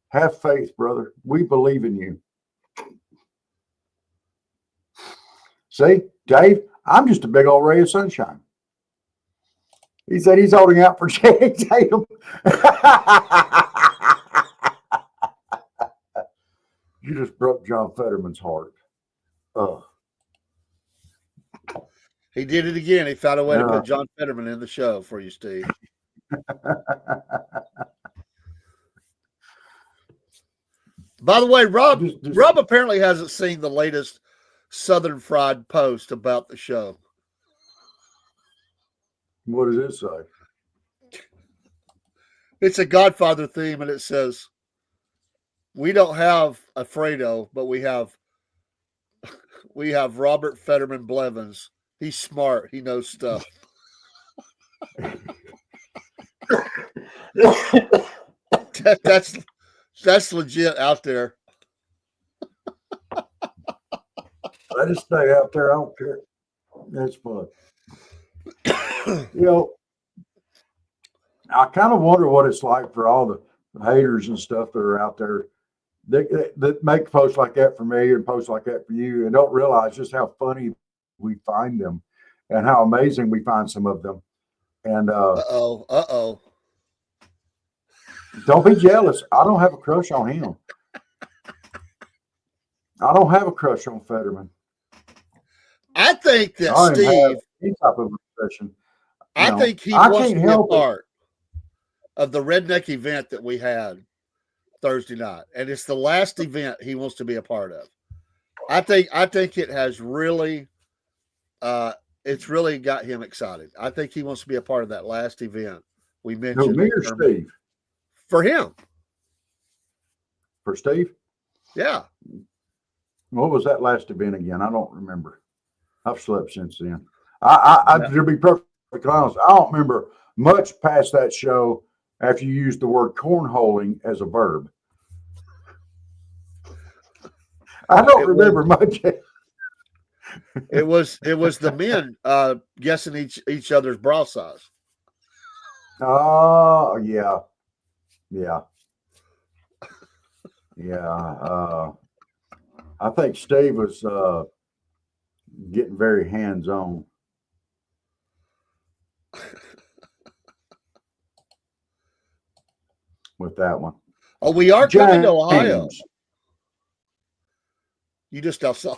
Have faith, brother. We believe in you. See, Dave, I'm just a big old ray of sunshine. He said he's holding out for Channing Tatum. You just broke John Fetterman's heart. He did it again. He found a way to put John Fetterman in the show for you, Steve. By the way, Rob apparently hasn't seen the latest Southern Fried post about the show. What does it say? It's a Godfather theme, and it says, "We don't have Alfredo, but we have Robert Fetterman Blevins. He's smart. He knows stuff." That's legit out there. Let it stay out there. I don't care. That's fun. You know, I kind of wonder what it's like for all the haters and stuff that are out there that make posts like that for me and posts like that for you and don't realize just how funny we find them and how amazing we find some of them. And don't be jealous. I don't have a crush on him. I don't have a crush on Fetterman. I think that Steve, any type of obsession. I think he wants to be a part of the redneck event that we had Thursday night, and it's the last event he wants to be a part of. I think it has really, it's really got him excited. I think he wants to be a part of that last event we mentioned. No, me or Steve? For him. For Steve? Yeah. What was that last event again? I don't remember. I've slept since then. To be perfectly honest, I don't remember much past that show after you used the word cornholing as a verb. I don't remember much. It was the men guessing each other's bra size. Oh, yeah. I think Steve was getting very hands-on. With that one. Oh, we are coming to Ohio. You just saw.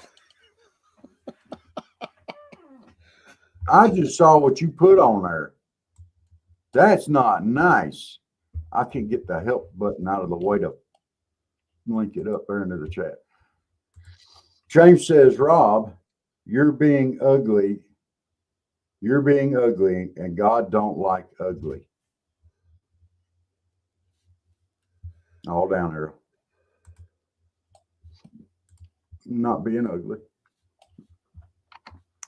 I just saw what you put on there. That's not nice. I can't get the help button out of the way to link it up there into the chat. James says, Rob, you're being ugly. You're being ugly, and God don't like ugly. All down here. Not being ugly.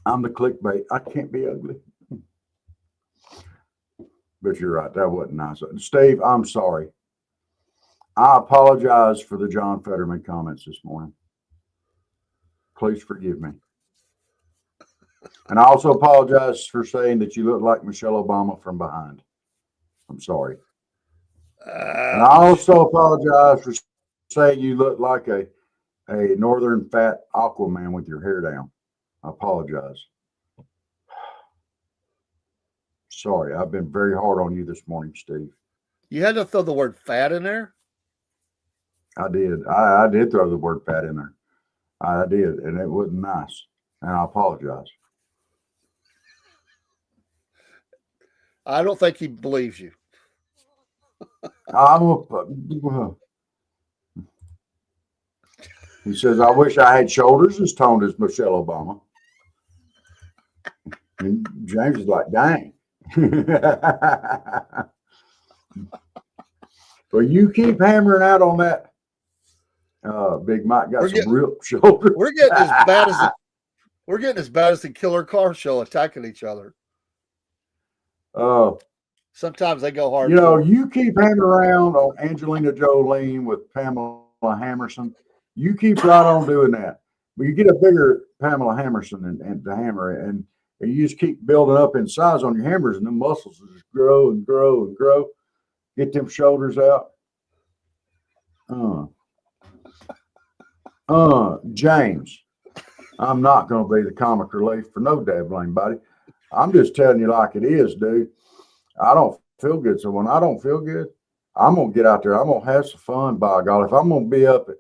I'm the clickbait. I can't be ugly. But you're right. That wasn't nice. Steve, I'm sorry. I apologize for the John Fetterman comments this morning. Please forgive me. And I also apologize for saying that you look like Michelle Obama from behind. I'm sorry. And I also apologize for say you look like a northern fat Aquaman with your hair down. I apologize. Sorry, I've been very hard on you this morning, Steve. You had to throw the word fat in there? I did. I did throw the word fat in there. I did, and it wasn't nice. And I apologize. I don't think he believes you. He says, I wish I had shoulders as toned as Michelle Obama. And James is like, dang. But you keep hammering out on that. Big Mike got some ripped shoulders. We're getting as bad as the Killer Car Show attacking each other. Sometimes they go hard. You know, you keep hanging around on Angelina Jolie with Pamela Hammerson. You keep right on doing that. But you get a bigger Pamela Hammerson and the hammer, and you just keep building up in size on your hammers, and the muscles will just grow and grow and grow. Get them shoulders out. James, I'm not going to be the comic relief for no damn blame body. I'm just telling you like it is, dude. I don't feel good. So when I don't feel good, I'm going to get out there. I'm going to have some fun, by God. If I'm going to be up at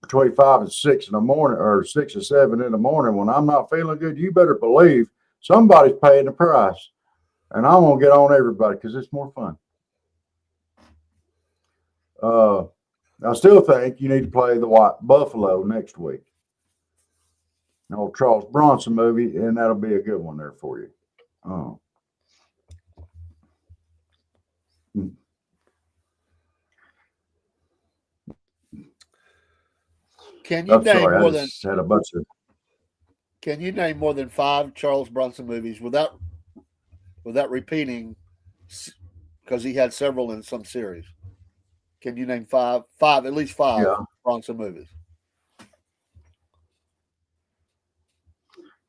between 5 and 6 in the morning or 6 or 7 in the morning when I'm not feeling good, you better believe somebody's paying the price. And I'm going to get on everybody because it's more fun. I still think you need to play the White Buffalo next week. An old Charles Bronson movie, and that'll be a good one there for you. Can you name more than had a bunch of? Can you name more than 5 Charles Bronson movies without repeating? Because he had several in some series. Can you name 5? At least 5 Bronson movies.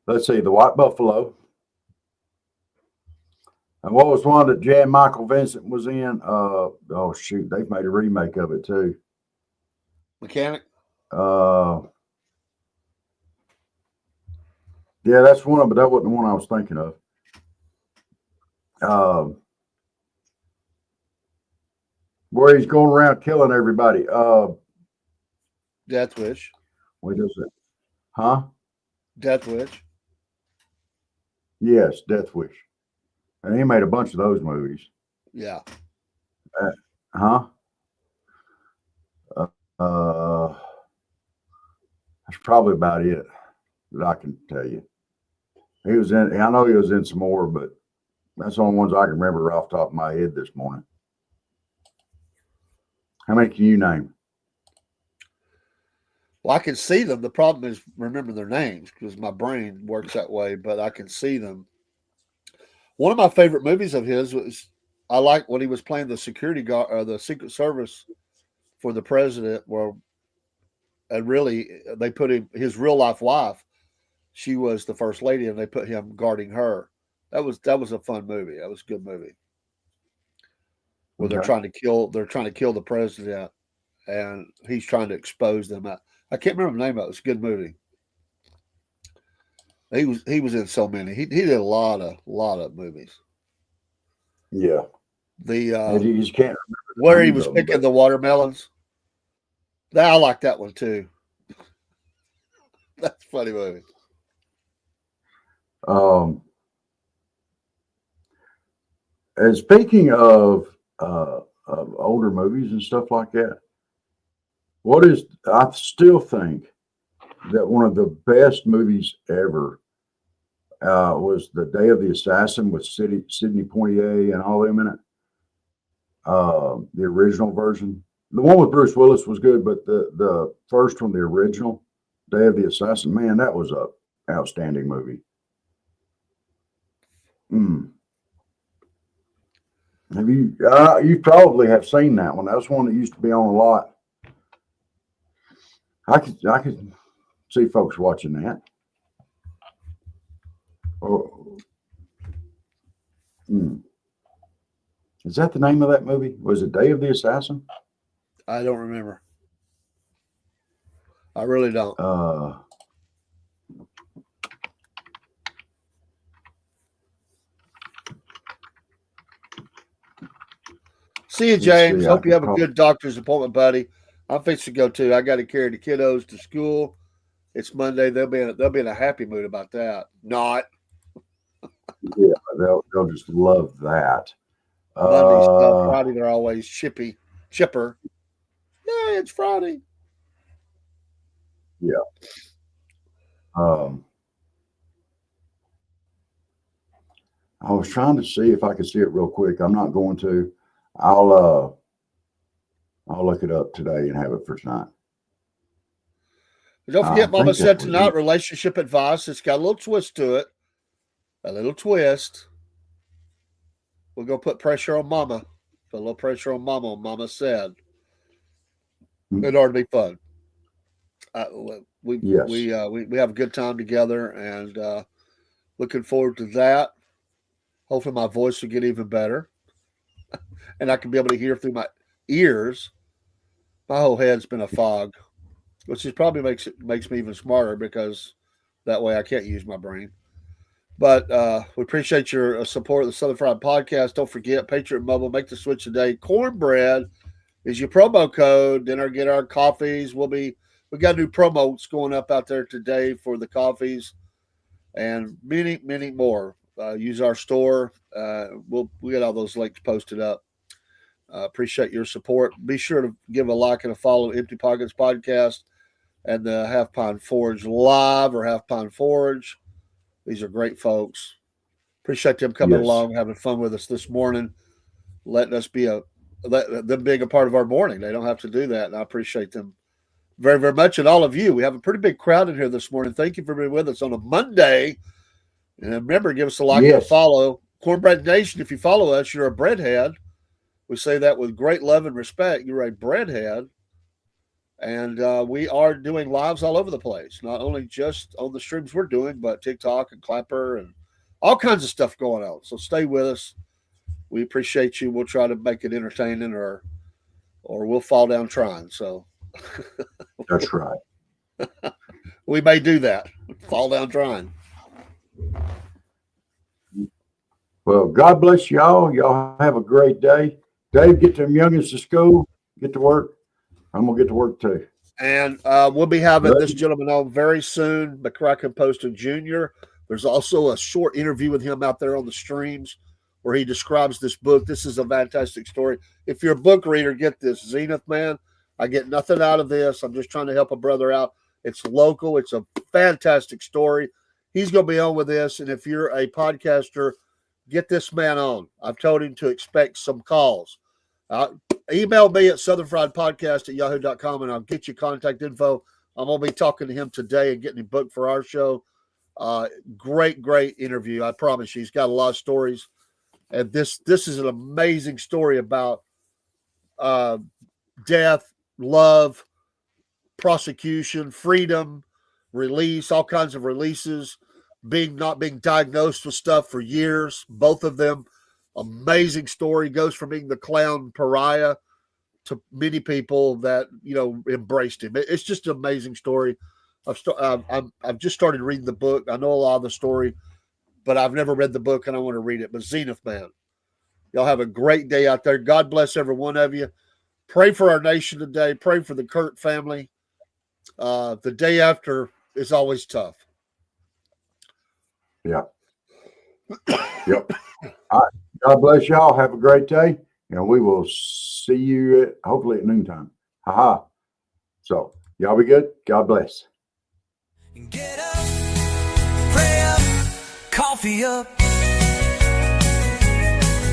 Let's see, the White Buffalo. And what was one that Jan Michael Vincent was in? Oh shoot, they've made a remake of it too. Mechanic. Yeah, that's one, but that wasn't the one I was thinking of. Where he's going around killing everybody. Death Wish. What is it? Huh? Death Wish. Yes, Death Wish. And he made a bunch of those movies. Yeah. That's probably about it that I can tell you. He was in, I know he was in some more, but that's the only ones I can remember off the top of my head this morning. How many can you name? Well, I can see them. The problem is remember their names because my brain works that way, but I can see them. One of my favorite movies of his was I like when he was playing the security guard or the Secret Service for the president, and really they put his real life wife. She was the first lady, and they put him guarding her. That was a fun movie. That was a good movie. Where they're trying to kill the president, and he's trying to expose them. I can't remember the name of it. It's a good movie. He was in so many. He did a lot of movies. Yeah. You just can't remember where he was picking the watermelons. I like that one too. That's a funny movie. And speaking of older movies and stuff like that, I still think that one of the best movies ever was The Day of the Assassin with Sidney Poitier and all them in it. The original version. The one with Bruce Willis was good, but the first one, the original, Day of the Assassin, man, that was a outstanding movie. Have you? You probably have seen that one. That was one that used to be on a lot. I could see folks watching that. Is that the name of that movie? Was it Day of the Assassin? I don't remember. I really don't. See you, James. Hope you have a good doctor's appointment, buddy. I'm fixing to go too. I got to carry the kiddos to school. It's Monday. They'll be in a happy mood about that. Not. Yeah, they'll just love that. Monday stuff. Friday they're always chipper. Yeah, it's Friday. Yeah. I was trying to see if I could see it real quick. I'm not going to. I'll look it up today and have it for tonight. Don't forget, Mama said tonight, relationship advice. It's got a little twist to it. A little twist. We're going to put pressure on Mama. Put a little pressure on Mama said. It ought to be fun. We have a good time together, and looking forward to that. Hopefully my voice will get even better. And I can be able to hear through my ears. My whole head's been a fog, which is probably makes me even smarter, because that way I can't use my brain. But we appreciate your support of the Southern Fried Podcast. Don't forget, Patriot Mobile, make the switch today. Cornbread is your promo code. Then get our coffees. We got new promos going up out there today for the coffees, and many, many more. Use our store. We'll get all those links posted up. Appreciate your support. Be sure to give a like and a follow Empty Pockets Podcast and the Half Pine Forge Live or Half Pine Forge. These are great folks. Appreciate them coming along, having fun with us this morning, letting us them being a part of our morning. They don't have to do that, and I appreciate them very, very much. And all of you, we have a pretty big crowd in here this morning. Thank you for being with us on a Monday. And remember, give us a like and a follow. Cornbread Nation, if you follow us, you're a breadhead. We say that with great love and respect. You're a breadhead. And we are doing lives all over the place, not only just on the streams we're doing, but TikTok and Clapper and all kinds of stuff going on. So stay with us. We appreciate you. We'll try to make it entertaining, or we'll fall down trying. So that's right. We may do that. Fall down trying. Well, God bless y'all. Y'all have a great day. Dave, get them youngins to school. Get to work. I'm going to get to work too. And we'll be having this gentleman on very soon, McCracken Poston Jr. There's also a short interview with him out there on the streams where he describes this book. This is a fantastic story. If you're a book reader, get this. Zenith, man, I get nothing out of this. I'm just trying to help a brother out. It's local. It's a fantastic story. He's going to be on with this. And if you're a podcaster, get this man on. I've told him to expect some calls. Email me at southernfriedpodcast@yahoo.com, and I'll get you contact info. I'm going to be talking to him today and getting him booked for our show. Great interview. I promise you. He's got a lot of stories. And this is an amazing story about death, love, prosecution, freedom, release, all kinds of releases, not being diagnosed with stuff for years, both of them. Amazing story. Goes from being the clown pariah to many people that, embraced him. It's just an amazing story. I've just started reading the book. I know a lot of the story, but I've never read the book, and I want to read it. But Zenith, man, y'all have a great day out there. God bless every one of you. Pray for our nation today. Pray for the Kurt family. The day after is always tough. Yeah. Yep. All right. God bless y'all. Have a great day. And we will see you hopefully at noontime. Ha. So y'all be good. God bless. Get up, pray up, coffee up.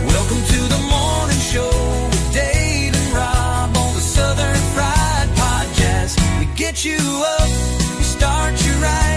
Welcome to the morning show with Dave and Rob on the Southern Fried Podcast. We get you up, we start you right.